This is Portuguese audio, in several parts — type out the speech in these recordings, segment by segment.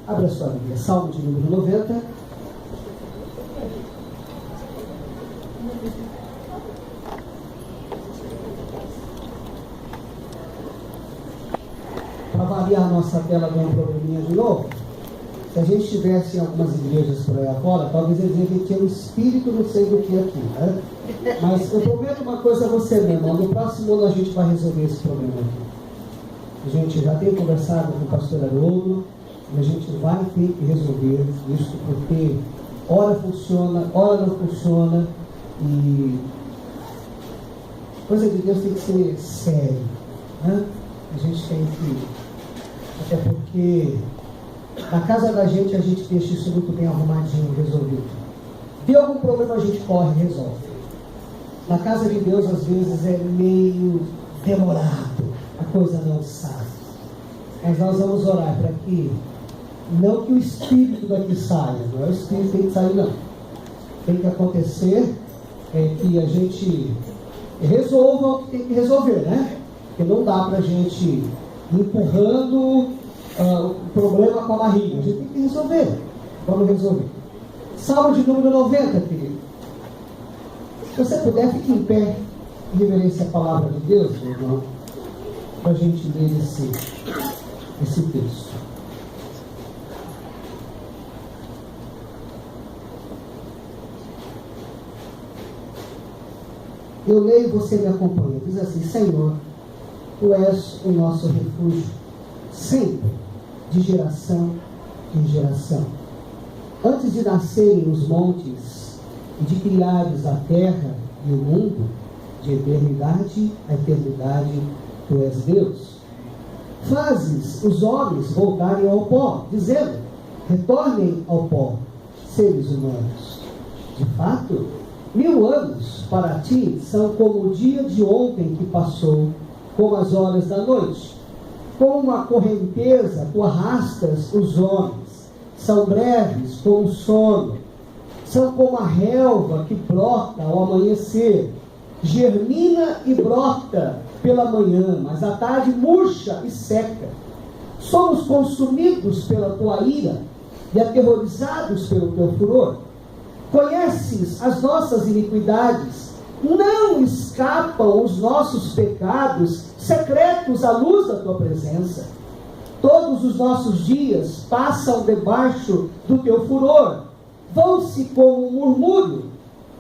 Abra sua Bíblia, Salmo de número 90. Para variar a nossa tela deu um probleminha de novo. Se a gente tivesse em algumas igrejas por aí afora, talvez eu diria que tinha um espírito não sei do que aqui, né? Mas eu prometo uma coisa a você, meu irmão, no próximo ano a gente vai resolver esse problema aqui. A gente já tem conversado com o pastor Haroldo, e a gente vai ter que resolver isso, porque ora funciona, ora não funciona, e coisa de Deus tem que ser sério, né? A gente tem que, até porque na casa da gente a gente deixa isso muito bem arrumadinho, resolvido. Deu algum problema, a gente corre e resolve. Na casa de Deus às vezes é meio demorado, a coisa não sai. Mas nós vamos orar para que, não que o espírito daqui saia, não é o espírito que tem que sair, não. Tem que acontecer que a gente resolva o que tem que resolver, né? Porque não dá para a gente ir empurrando o problema com a barriga. A gente tem que resolver. Vamos resolver. Salmo de número 90, querido. Se você puder, fique em pé em reverência à palavra de Deus, meu irmão, para a gente ler esse texto. Eu leio e você me acompanha. Diz assim: Senhor, Tu és o nosso refúgio, sempre, de geração em geração. Antes de nascerem os montes e de criares a terra e o mundo, de eternidade a eternidade, Tu és Deus. Fazes os homens voltarem ao pó, dizendo: retornem ao pó, seres humanos. De fato, 1000 anos para ti são como o dia de ontem que passou, como as horas da noite. Como uma correnteza, tu arrastas os homens. São breves como o sono. São como a relva que brota ao amanhecer. Germina e brota pela manhã, mas à tarde murcha e seca. Somos consumidos pela tua ira e aterrorizados pelo teu furor. Conheces as nossas iniquidades, não escapam os nossos pecados secretos à luz da tua presença. Todos os nossos dias passam debaixo do teu furor, vão-se como um murmúrio.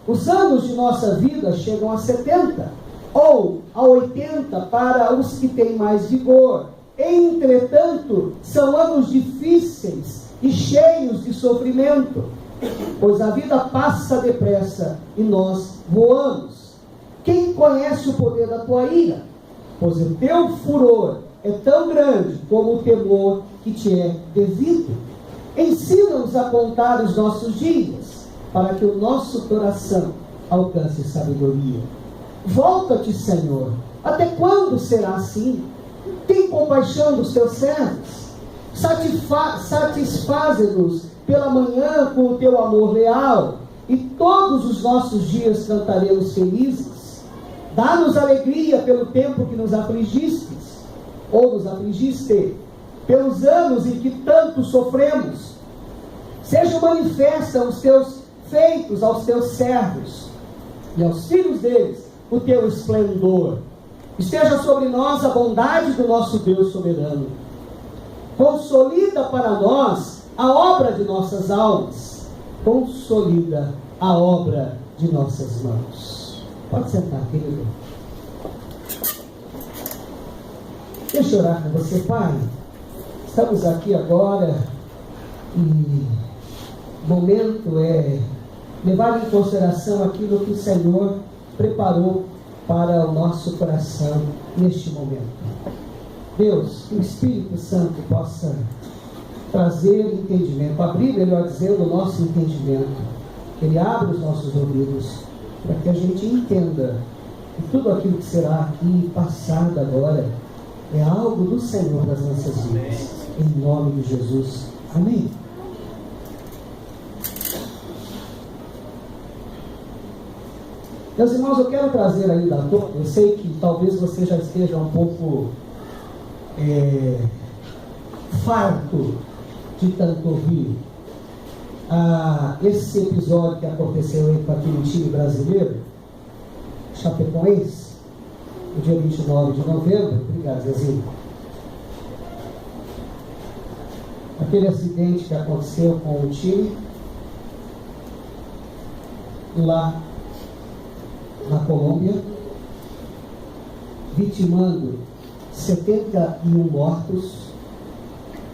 Os anos de nossa vida chegam a 70, ou a 80 para os que têm mais vigor. Entretanto, são anos difíceis e cheios de sofrimento, pois a vida passa depressa e nós voamos. Quem conhece o poder da tua ira? Pois o teu furor é tão grande como o temor que te é devido. Ensina-nos a contar os nossos dias, para que o nosso coração alcance sabedoria. Volta-te, Senhor. Até quando será assim? Tem compaixão dos teus servos. Satisfaze-nos pela manhã com o teu amor leal, e todos os nossos dias cantaremos felizes. Dá-nos alegria pelo tempo que nos afligistes, ou nos afligiste, pelos anos em que tanto sofremos. Sejam manifestos os teus feitos aos teus servos, e aos filhos deles o teu esplendor. Esteja sobre nós a bondade do nosso Deus soberano. Consolida para nós a obra de nossas almas. Consolida a obra de nossas mãos. Pode sentar, querido. Deixa eu orar com você, Pai. Estamos aqui agora e o momento é levar em consideração aquilo que o Senhor preparou para o nosso coração neste momento. Deus, que o Espírito Santo possa trazer entendimento, abrir, melhor dizendo, o nosso entendimento. Ele abre os nossos ouvidos para que a gente entenda que tudo aquilo que será aqui passado agora é algo do Senhor das nossas vidas. Em nome de Jesus. Amém. Meus irmãos, eu quero trazer ainda à tona, eu sei que talvez você já esteja um pouco farto de tanto ouvir esse episódio que aconteceu aí com aquele time brasileiro, Chapecoense, no dia 29 de novembro. Obrigado, Zezinho. Aquele acidente que aconteceu com o time lá na Colômbia, vitimando 71 mortos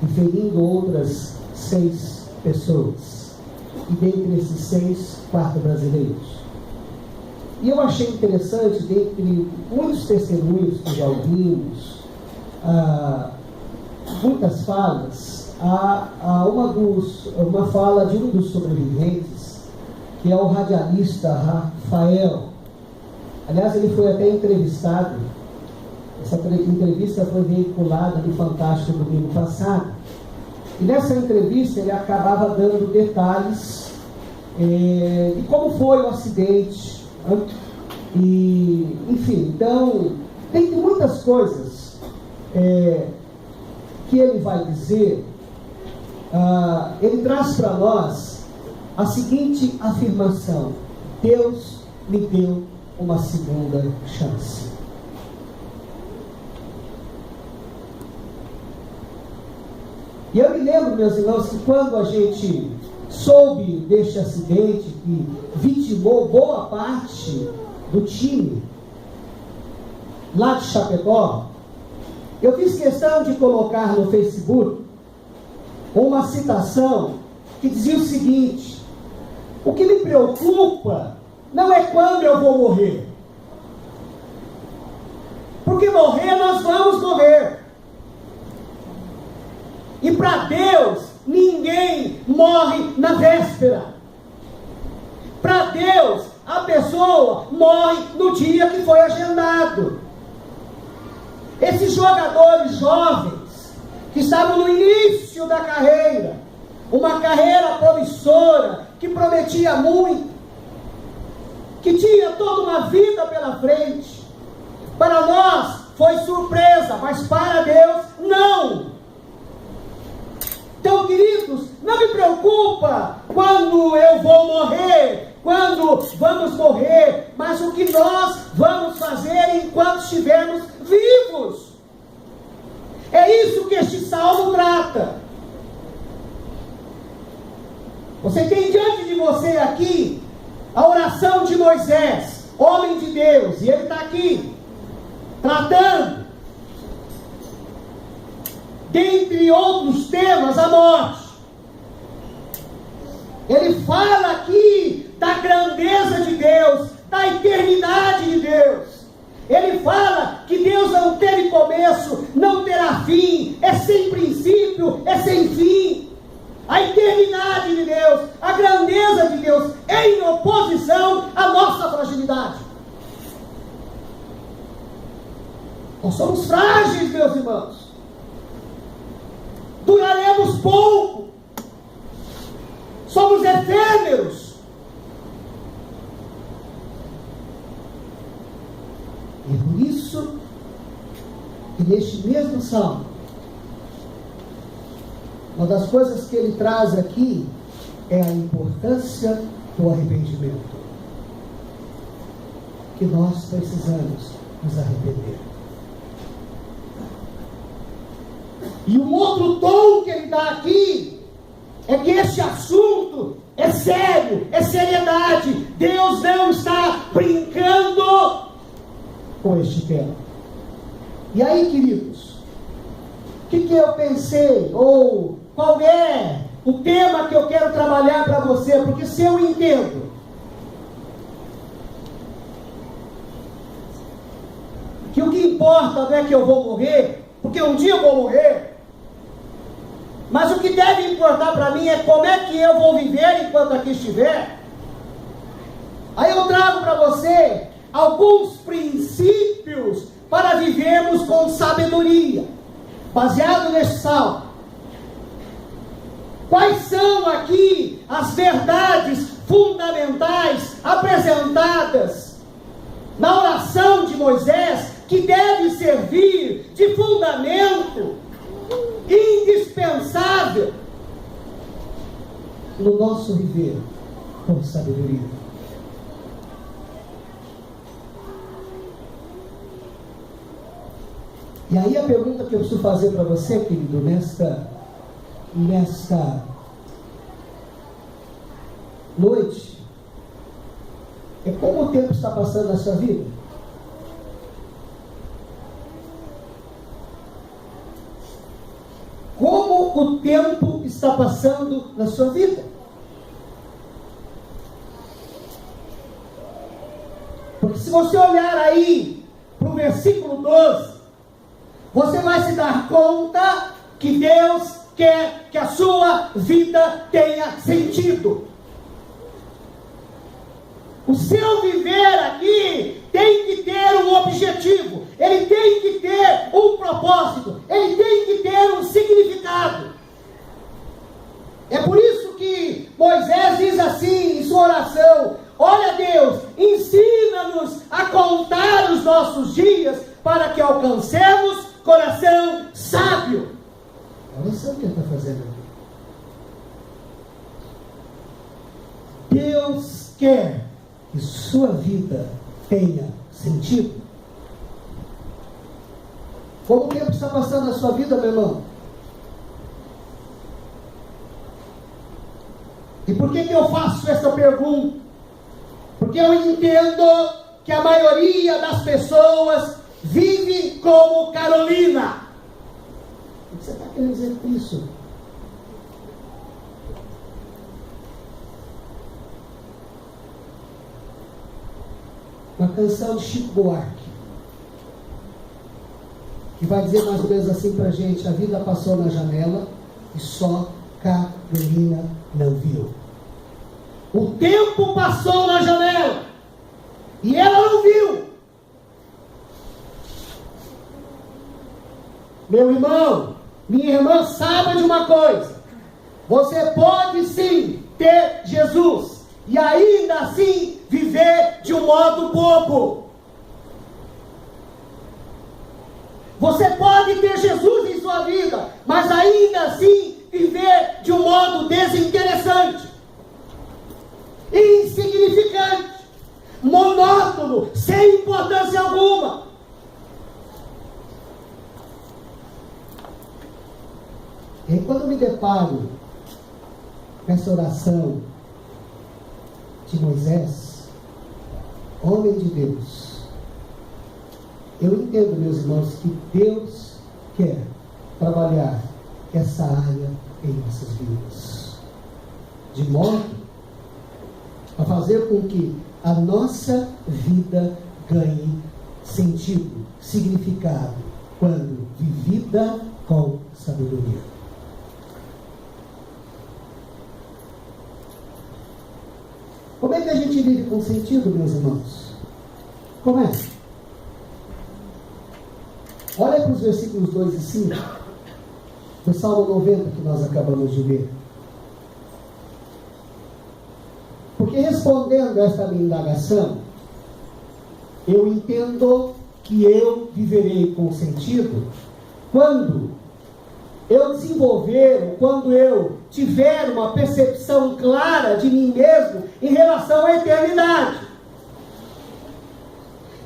e ferindo outras 6 pessoas. E dentre esses 6, 4 brasileiros. E eu achei interessante, dentre muitos testemunhos que já ouvimos, muitas falas, uma fala de um dos sobreviventes, que é o radialista Rafael. Aliás, ele foi até entrevistado. Essa entrevista foi veiculada no Fantástico domingo passado. E nessa entrevista ele acabava dando detalhes de como foi o acidente. E, enfim, então, tem muitas coisas que ele vai dizer. Ele traz para nós a seguinte afirmação: Deus me deu uma segunda chance. E eu me lembro, meus irmãos, que quando a gente soube deste acidente que vitimou boa parte do time lá de Chapecó, eu fiz questão de colocar no Facebook uma citação que dizia o seguinte: o que me preocupa não é quando eu vou morrer, porque morrer nós vamos morrer. E para Deus, ninguém morre na véspera. Para Deus, a pessoa morre no dia que foi agendado. Esses jogadores jovens, que estavam no início da carreira, uma carreira promissora, que prometia muito, que tinha toda uma vida pela frente, para nós foi surpresa, mas para Deus, não. Então, queridos, não me preocupa quando eu vou morrer, quando vamos morrer, mas o que nós vamos fazer enquanto estivermos vivos. É isso que este salmo trata. Você tem diante de você aqui a oração de Moisés, homem de Deus, e ele está aqui, tratando, dentre outros temas, a morte. Ele fala aqui da grandeza de Deus, da eternidade de Deus. Ele fala que Deus não teve começo, não terá fim, é sem princípio, é sem fim. A eternidade de Deus, a grandeza de Deus, em oposição à nossa fragilidade. Nós somos frágeis, meus irmãos. Duraremos pouco. Somos efêmeros. E é por isso que neste mesmo salmo, uma das coisas que ele traz aqui é a importância do arrependimento. Que nós precisamos nos arrepender. E um outro tom que ele dá aqui é que este assunto é sério, é seriedade. Deus não está brincando com este tema. E aí, queridos, o que eu pensei, ou qual é o tema que eu quero trabalhar para você? Porque se eu entendo que o que importa não é que eu vou morrer, porque um dia eu vou morrer, mas o que deve importar para mim é como é que eu vou viver enquanto aqui estiver. Aí eu trago para você alguns princípios para vivermos com sabedoria, baseado neste salmo. Quais são aqui as verdades fundamentais apresentadas na oração de Moisés, que deve servir de fundamento indispensável no nosso viver com sabedoria. E aí a pergunta que eu preciso fazer para você, querido, nesta noite, é como o tempo está passando na sua vida? Como o tempo está passando na sua vida? Porque se você olhar aí para o versículo 12, você vai se dar conta que Deus quer que a sua vida tenha sentido. O seu viver aqui tem que ter um objetivo, ele tem que ter um propósito, ele tem que ter um significado. É por isso que Moisés diz assim em sua oração: olha, Deus, ensina-nos a contar os nossos dias para que alcancemos coração sábio. Olha só o que ele está fazendo aqui. Deus quer que sua vida tenha sentido. Como o tempo está passando na sua vida, meu irmão? E por que eu faço essa pergunta? Porque eu entendo que a maioria das pessoas vive como Carolina. O que você está querendo dizer com isso? Uma canção de Chico Buarque, que vai dizer mais ou menos assim para a gente: a vida passou na janela e só Carolina não viu. O tempo passou na janela e ela não viu. Meu irmão, minha irmã, saiba de uma coisa: você pode sim ter Jesus e ainda assim viver de um modo bobo. Você pode ter Jesus em sua vida, mas ainda assim viver de um modo desinteressante, insignificante, monótono, sem importância alguma. E quando eu me deparo com essa oração de Moisés, homem de Deus, eu entendo, meus irmãos, que Deus quer trabalhar essa área em nossas vidas, de modo a fazer com que a nossa vida ganhe sentido, significado, quando vivida com sabedoria. Como é que a gente vive com sentido, meus irmãos? Como é? Olha para os versículos 2 e 5 do Salmo 90 que nós acabamos de ler. Porque respondendo a esta minha indagação, eu entendo que eu viverei com sentido quando eu desenvolver, quando eu tiver uma percepção clara de mim mesmo em relação à eternidade.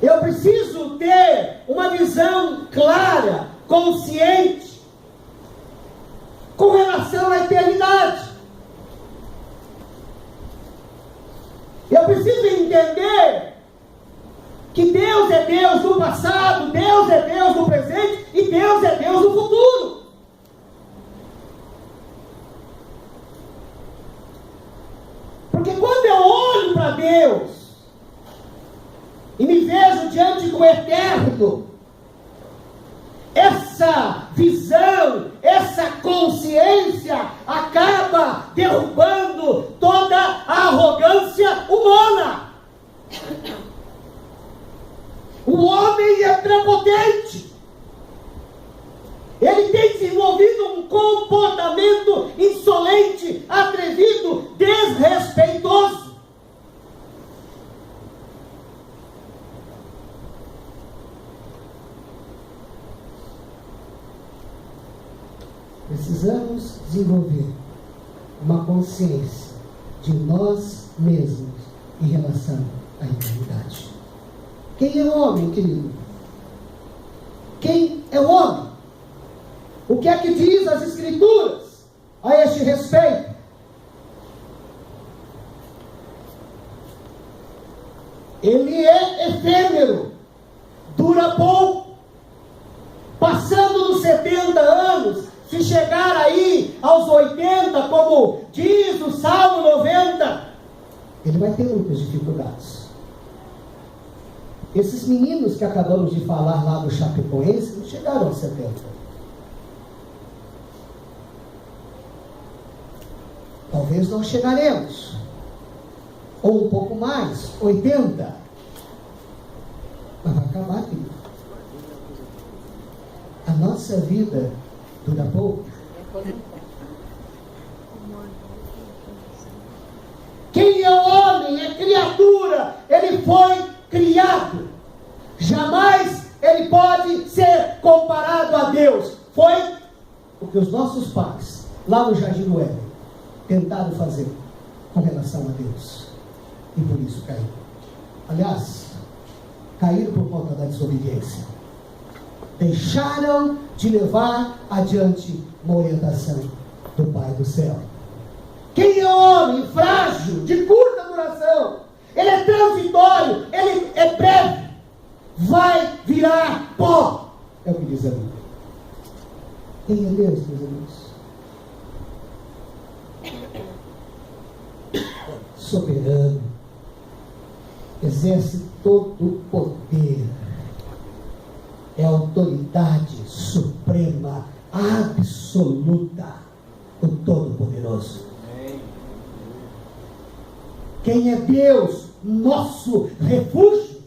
Eu preciso ter uma visão clara, consciente, com relação à eternidade. Eu preciso entender que Deus é Deus no passado, Deus é Deus no presente e Deus é Deus no futuro. Porque quando eu olho para Deus e me vejo diante do Eterno, essa visão, essa consciência acaba derrubando toda a arrogância humana. O homem é prepotente. Ele tem desenvolvido um comportamento insolente, atrevido, desrespeitoso. Precisamos desenvolver uma consciência de nós mesmos em relação à eternidade. Quem é o homem, querido? Quem é o homem? O que é que diz as Escrituras a este respeito? Ele é efêmero, dura pouco. Passando dos 70 anos, se chegar aí aos 80, como diz o Salmo 90, ele vai ter muitas dificuldades. Esses meninos que acabamos de falar lá do Chapecoense não chegaram aos 70. Talvez nós chegaremos. Ou um pouco mais, 80. Mas vai acabar aqui. A nossa vida dura pouco. Quem é o homem? É criatura. Ele foi criado. Jamais ele pode ser comparado a Deus. Foi o que os nossos pais, lá no Jardim do Éden, tentaram fazer com relação a Deus. E por isso caíram. Aliás, caíram por conta da desobediência. Deixaram de levar adiante uma orientação do Pai do céu. Quem é o homem? Frágil, de curta duração. Ele é transitório, ele é breve. Vai virar pó. É o que diz a Bíblia. Quem é Deus, meus amigos? Soberano. Exerce todo o poder. É a autoridade suprema, absoluta, o Todo-Poderoso. Quem é Deus? Nosso refúgio.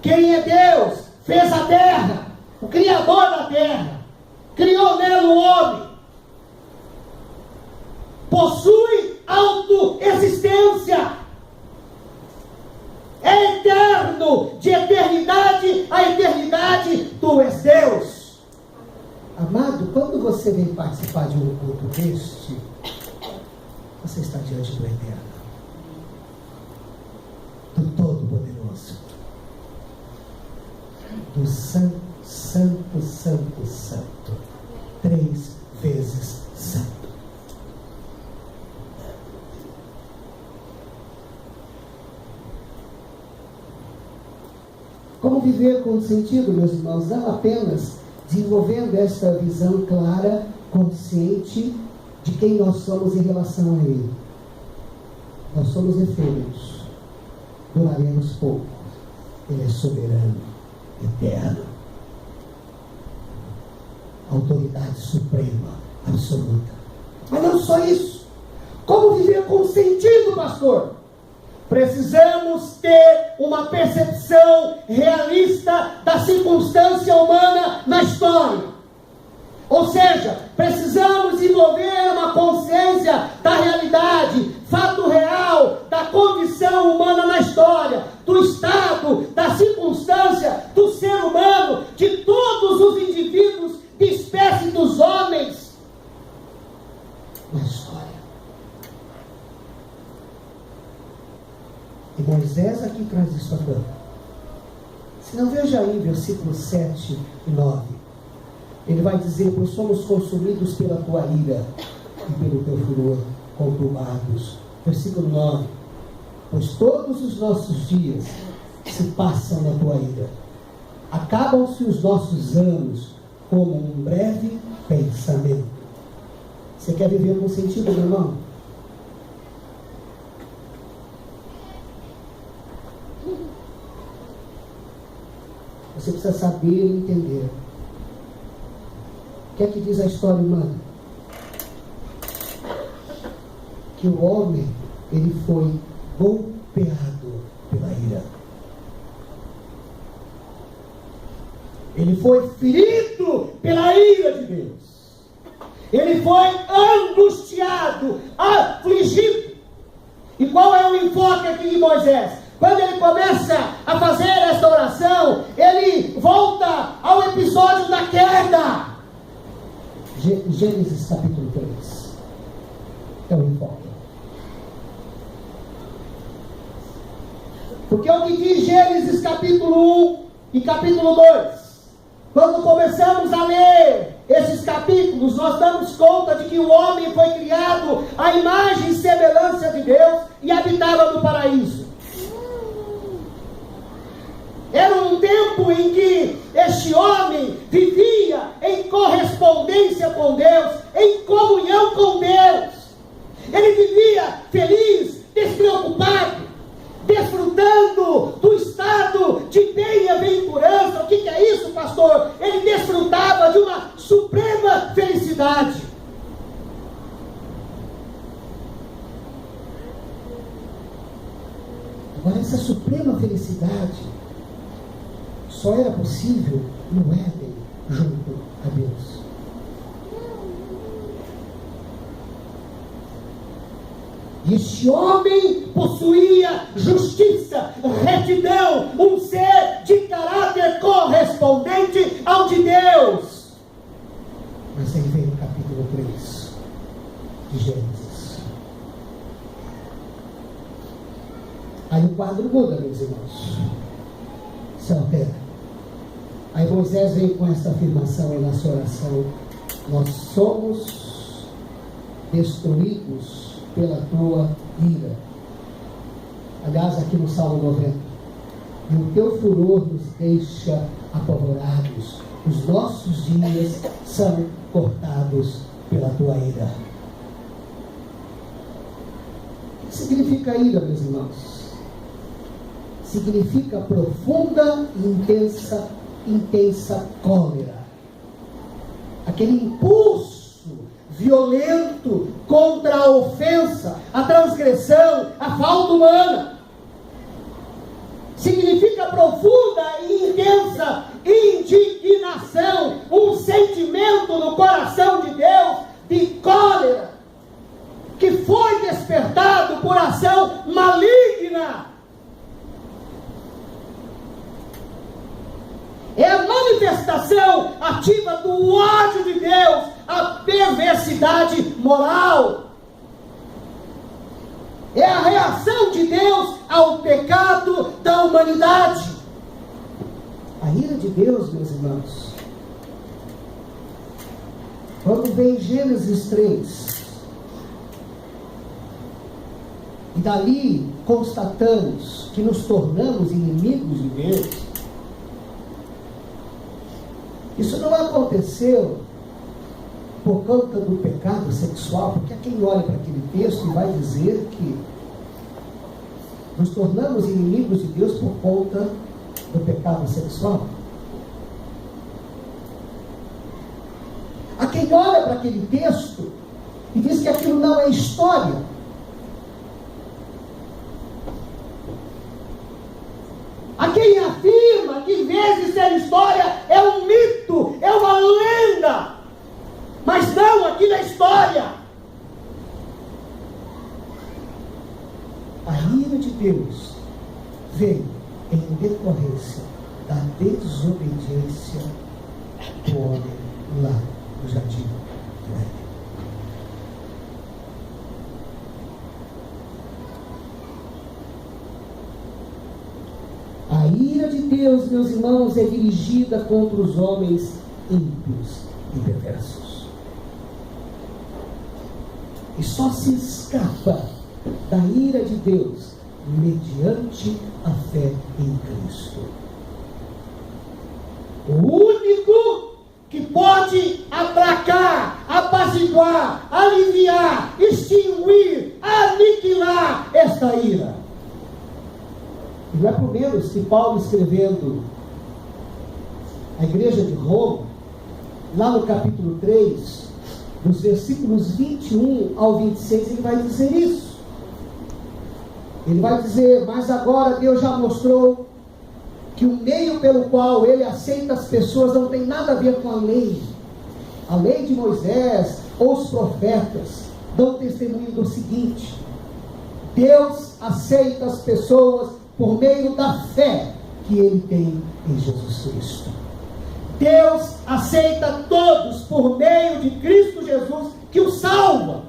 Quem é Deus? Fez a terra, o Criador da terra, criou nela o homem, possui autoexistência, é eterno, de eternidade a eternidade, tu és Deus. Amado, quando você vem participar de um culto deste, você está diante do Eterno, do Todo-Poderoso, do Santo, Santo, Santo, Santo, 3 vezes Santo. Como viver com sentido, meus irmãos? Não apenas desenvolvendo esta visão clara, consciente de quem nós somos em relação a Ele. Nós somos efêmeros, duraremos pouco. Ele é soberano, eterno, autoridade suprema, absoluta. Mas não só isso. Como viver com sentido, pastor? Precisamos ter uma percepção realista da circunstância humana na história. Ou seja, precisamos desenvolver uma consciência da realidade, fato real, da condição humana na história, do estado, da circunstância do ser humano, de todos os indivíduos de espécie dos homens na história. E Moisés aqui traz isso à tona. Se não, veja aí versículos 7 e 9. Ele vai dizer: pois somos consumidos pela tua ira e pelo teu furor conturbados. Versículo 9. Pois todos os nossos dias se passam na tua ira. Acabam-se os nossos anos como um breve pensamento. Você quer viver com sentido, meu irmão? Você precisa saber e entender. O que é que diz a história humana? Que o homem, ele foi golpeado pela ira. Ele foi ferido pela ira de Deus. Ele foi angustiado, afligido. E qual é o enfoque aqui de Moisés? Quando ele começa a fazer esta oração, ele volta ao episódio da queda. Gênesis capítulo 3. é o enfoque. Porque é o que diz Gênesis capítulo 1 e capítulo 2. Quando começamos a ler esses capítulos, nós damos conta de que o homem foi criado à imagem e semelhança de Deus e habitava no paraíso. Era um tempo em que este homem vivia em correspondência com Deus, em comunhão com Deus. Ele vivia feliz, despreocupado, desfrutando do estado de bem-aventurança. O que é isso, pastor? Ele desfrutava de uma suprema felicidade. Agora, essa suprema felicidade só era possível no Éden, junto a Deus. E este homem possuía justiça, retidão, um ser de caráter correspondente ao de Deus. Mas aí vem o capítulo 3 de Gênesis. Aí o quadro muda, meus irmãos. Se altera. Aí Moisés vem com esta afirmação aí na sua oração: nós somos destruídos pela tua ira. Aliás, aqui no Salmo 90, e o teu furor nos deixa apavorados, os nossos dias são cortados pela tua ira. O que significa ira, meus irmãos? Significa profunda e intensa cólera. Aquele impulso violento contra a ofensa, a transgressão, a falta humana. Significa profunda e intensa indignação, um sentimento no coração de Deus de cólera, que foi despertado por ação maligna. É a manifestação ativa do ódio de Deus, a perversidade moral. É a reação de Deus ao pecado da humanidade. A ira de Deus, meus irmãos, quando vem Gênesis 3, e dali constatamos que nos tornamos inimigos de Deus, isso não aconteceu por conta do pecado sexual, porque há quem olha para aquele texto e vai dizer que nos tornamos inimigos de Deus por conta do pecado sexual. Há quem olha para aquele texto e diz que aquilo não é história. Há quem afirma que, em vez de ser história, é um mito, é uma lenda. Mas não, aquilo é história. A ira de Deus veio em decorrência da desobediência do homem lá no jardim do Éden. A ira de Deus, meus irmãos, é dirigida contra os homens ímpios e perversos. E só se escapa da ira de Deus mediante a fé em Cristo. O único que pode aplacar, apaziguar, aliviar, extinguir, aniquilar esta ira. E não é por menos que Paulo, escrevendo à igreja de Roma, lá no capítulo 3, nos versículos 21 ao 26, ele vai dizer isso. Ele vai dizer: mas agora Deus já mostrou que o meio pelo qual ele aceita as pessoas não tem nada a ver com a lei. A lei de Moisés ou os profetas dão testemunho do seguinte: Deus aceita as pessoas por meio da fé que ele tem em Jesus Cristo. Deus aceita todos por meio de Cristo Jesus, que o salva.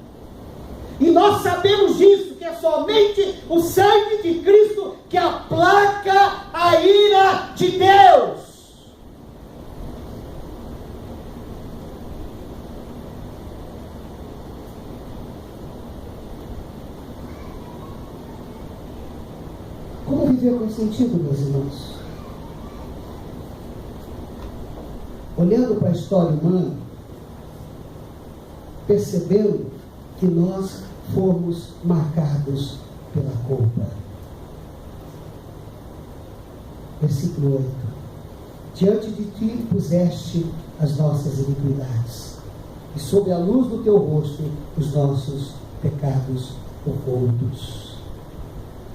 E nós sabemos disso, que é somente o sangue de Cristo que aplaca a ira de Deus. Como viver com sentido, meus irmãos? Olhando para a história humana, percebendo que nós fomos marcados pela culpa. Versículo 8. Diante de ti puseste as nossas iniquidades, e sob a luz do teu rosto os nossos pecados ocultos.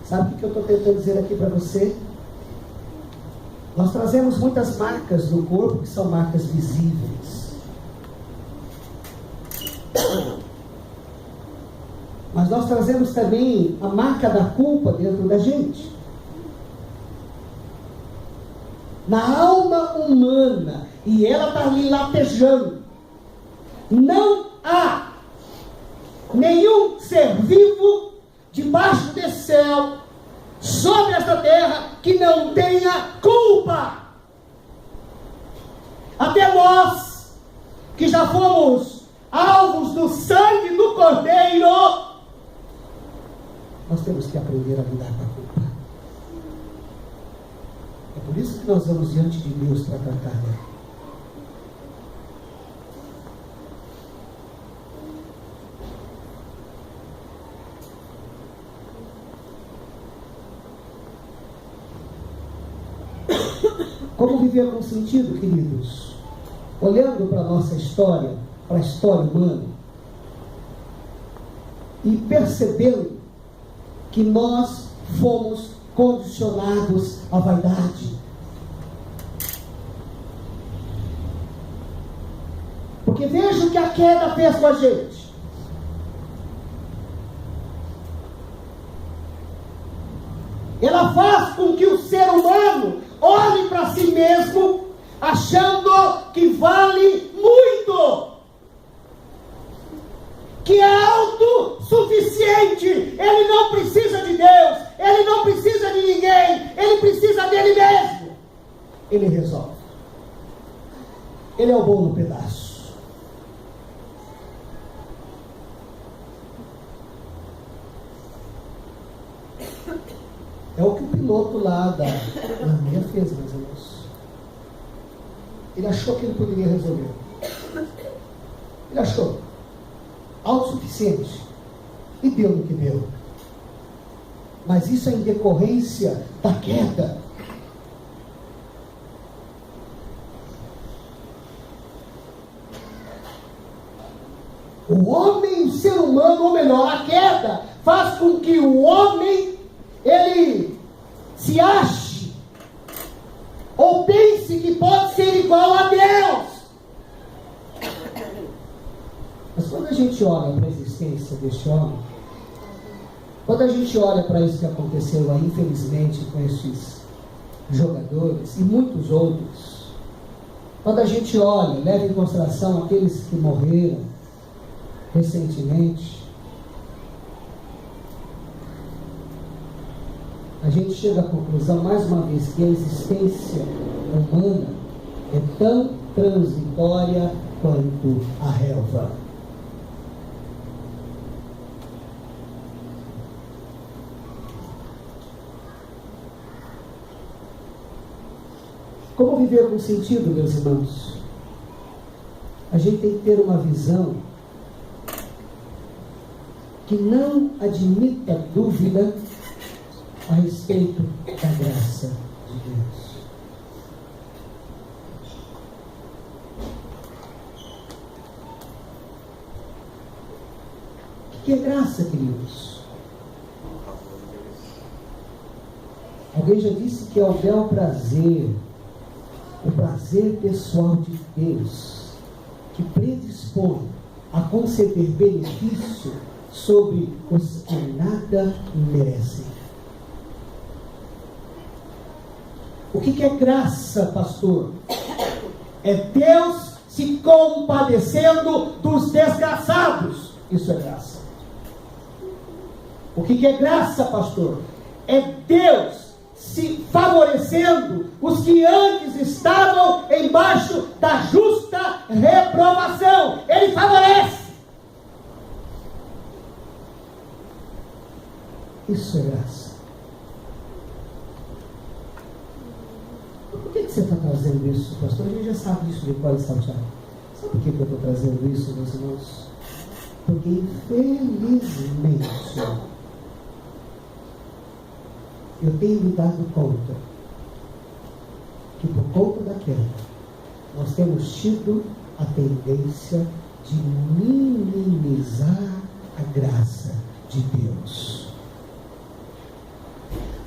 Sabe o que eu estou tentando dizer aqui para você? Nós trazemos muitas marcas no corpo que são marcas visíveis. Mas nós trazemos também a marca da culpa dentro da gente. Na alma humana, e ela está ali latejando. Não há nenhum ser vivo debaixo desse céu, sobre esta terra, que não tenha culpa. Até nós, que já fomos alvos do sangue do Cordeiro, nós temos que aprender a lidar com a culpa. É por isso que nós vamos diante de Deus para tratar dela. Como viver com sentido, queridos? Olhando para a nossa história, para a história humana, e percebendo que nós fomos condicionados à vaidade. Porque veja o que a queda fez com a gente. Ela faz com que o ser humano olhe para si mesmo, achando que vale muito, que é autossuficiente. Ele não precisa de Deus, ele não precisa de ninguém, ele precisa dele mesmo. Ele resolve. Ele é o bom no pedaço. É o que o piloto lá da Alemanha fez, meus irmãos. Ele achou que ele poderia resolver. Ele achou autossuficiente. E deu no que deu. Mas isso é em decorrência da queda. O homem, o ser humano, ou melhor, a queda, faz com que o homem ele se ache ou pense que pode ser igual a Deus. Mas quando a gente olha para a existência deste homem, quando a gente olha para isso que aconteceu aí, infelizmente, com esses jogadores e muitos outros, quando a gente olha, leva em consideração aqueles que morreram recentemente, a gente chega à conclusão, mais uma vez, que a existência humana é tão transitória quanto a relva. Como viver com sentido, meus irmãos? A gente tem que ter uma visão que não admita dúvida a respeito da graça de Deus. O que é graça, queridos? Alguém já disse que é o bel prazer, o prazer pessoal de Deus, que predispõe a conceder benefício sobre os que nada merecem. O que é graça, pastor? É Deus se compadecendo dos desgraçados. Isso é graça. O que é graça, pastor? É Deus se favorecendo os que antes estavam embaixo da justa reprovação. Ele favorece. Isso é graça. Por que você está trazendo isso, pastor? A gente já sabe disso de qual salteado. Sabe por que eu estou trazendo isso, meus irmãos? Porque, infelizmente, eu tenho me dado conta que, por conta da queda, nós temos tido a tendência de minimizar a graça de Deus.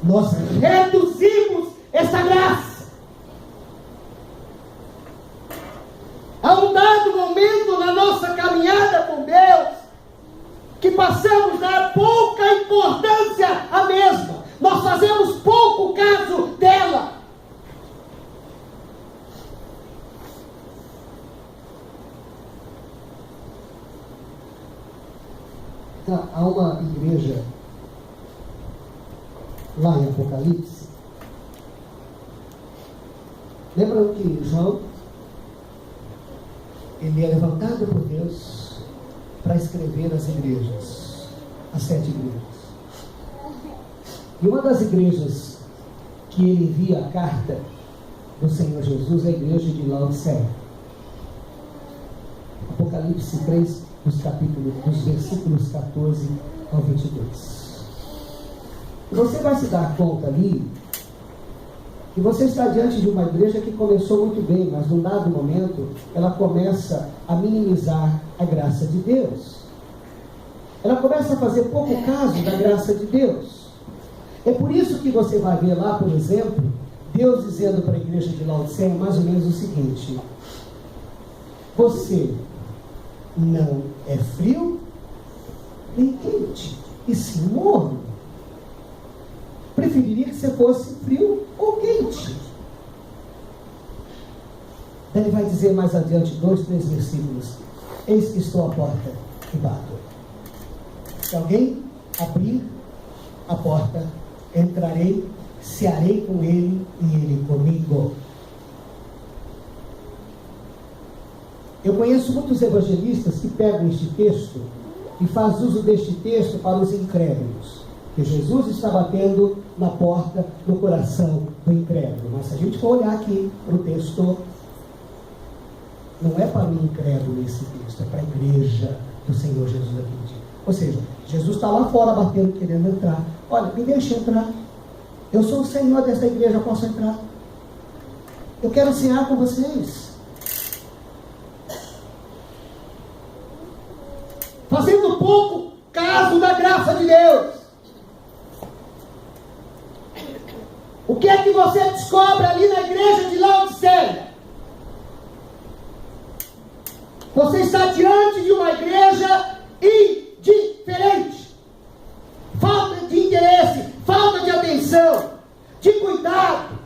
Nós reduzimos essa graça. Há um dado momento na nossa caminhada com Deus que passamos a dar pouca importância à mesma. Nós fazemos pouco caso dela. Há uma igreja lá em Apocalipse. Lembram que João, ele é levantado por Deus para escrever as igrejas, as 7 igrejas. E uma das igrejas que ele envia a carta do Senhor Jesus é a igreja de Laodiceia. Apocalipse 3, dos versículos 14 ao 22. Você vai se dar conta ali que você está diante de uma igreja que começou muito bem, mas num dado momento ela começa a minimizar a graça de Deus. Ela começa a fazer pouco caso da graça de Deus. É por isso que você vai ver lá, por exemplo, Deus dizendo para a igreja de Laodiceia mais ou menos o seguinte: você não é frio nem quente, e sim morno. Preferiria que você fosse frio ou quente. Ele vai dizer mais adiante, 2, 3 versículos: eis que estou à porta e bato. Se alguém abrir a porta, entrarei, cearei com ele e ele comigo. Eu conheço muitos evangelistas que pegam este texto e fazem uso deste texto para os incrédulos, que Jesus está batendo na porta do coração do incrédulo. Mas se a gente for olhar aqui para o texto, não é para o incrédulo esse texto, é para a igreja do Senhor Jesus aquele dia. Ou seja, Jesus está lá fora batendo, querendo entrar. Olha, me deixa entrar. Eu sou o Senhor desta igreja, posso entrar? Eu quero cear com vocês. Fazendo pouco caso da graça de Deus. O que é que você descobre ali na igreja de Laodiceia? Você está diante de uma igreja indiferente. Falta de interesse, falta de atenção, de cuidado,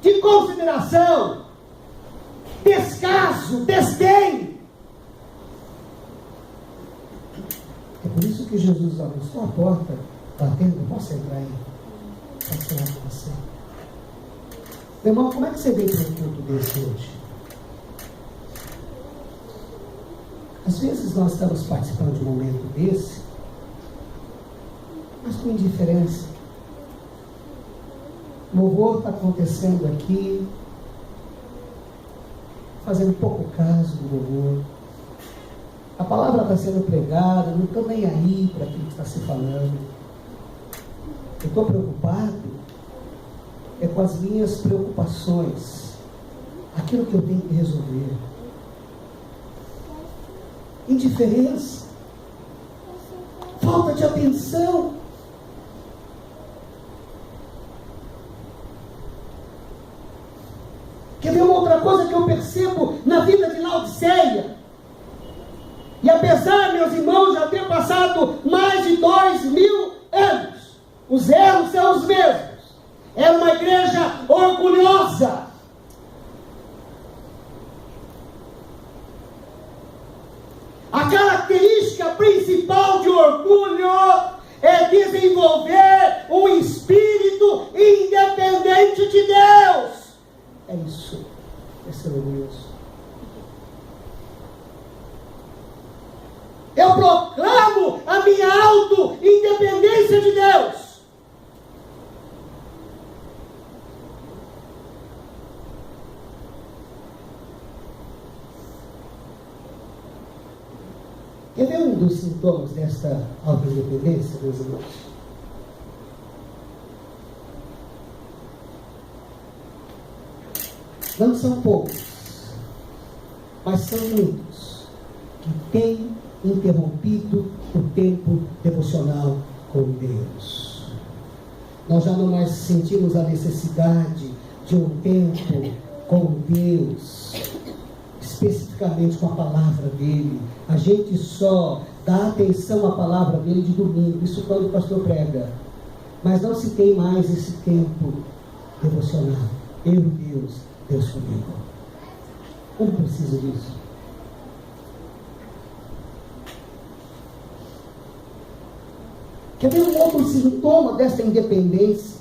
de consideração, descaso, desdém. É por isso que Jesus abriu a porta, batendo, posso entrar aí? Posso falar com você? Meu irmão, como é que você veio para um culto desse hoje? Às vezes nós estamos participando de um momento desse, mas com indiferença. O louvor está acontecendo aqui, fazendo pouco caso do louvor. A palavra está sendo pregada, não estou nem aí para aquilo que está se falando. Eu estou preocupado com as minhas preocupações, aquilo que eu tenho que resolver. Indiferença, falta de atenção. Quer ver uma outra coisa que eu percebo na vida de Laodiceia? E apesar, meus irmãos, já ter passado mais de 2000 anos, os erros são os mesmos. Era uma igreja orgulhosa. A característica principal de orgulho é é desenvolver um espírito independente de Deus. É isso. É ser orgulhoso. Eu proclamo a minha auto-independência de Deus. Quer ver um dos sintomas desta auto-independência, meus irmãos? Não são poucos, mas são muitos que têm interrompido o tempo devocional com Deus. Nós já não mais sentimos a necessidade de um tempo com Deus, especificamente com a palavra dele. A gente só dá atenção à palavra dele de domingo, isso quando o pastor prega. Mas não se tem mais esse tempo devocional. Eu e Deus, Deus comigo. Como preciso disso? Quer ver um outro sintoma dessa independência?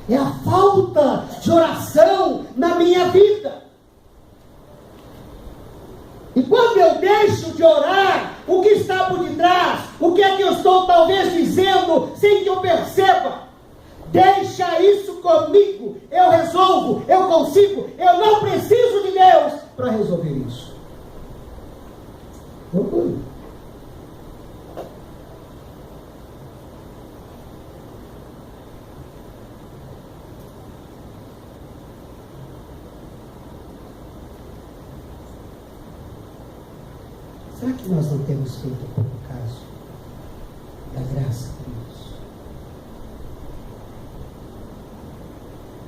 É a falta de oração na minha vida. E quando eu deixo de orar, o que está por detrás? O que é que eu estou talvez dizendo sem que eu perceba? Deixa isso comigo, eu resolvo, eu consigo, eu não preciso de Deus para resolver isso. Orgulho. Será que nós não temos feito pouco caso da graça de Deus?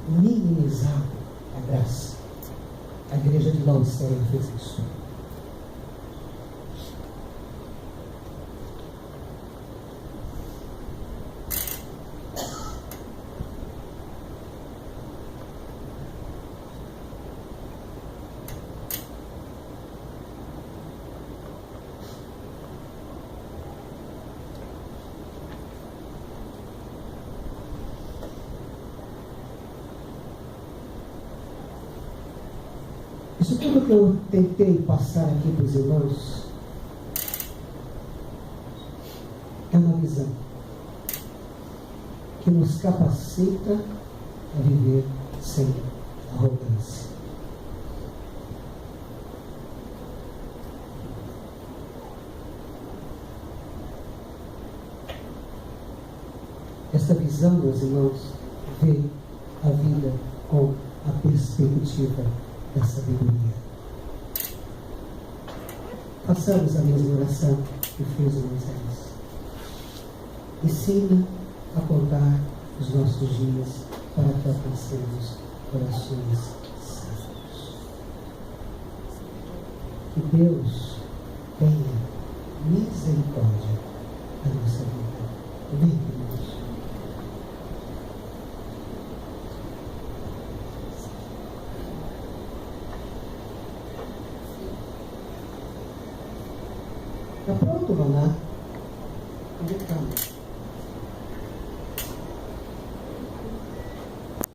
Minimizado a graça. A igreja de Laodiceia fez isso. Isso tudo que eu tentei passar aqui para os irmãos é uma visão que nos capacita a viver sem arrogância. Esta visão, meus irmãos, vê a vida com a perspectiva da sabedoria. Façamos a mesma oração que fez o Moisés. Ensina a contar os nossos dias para que alcancemos corações santos. Que Deus tenha misericórdia da nossa vida. Amém, irmãos? Está pronto, Maná? Onde está?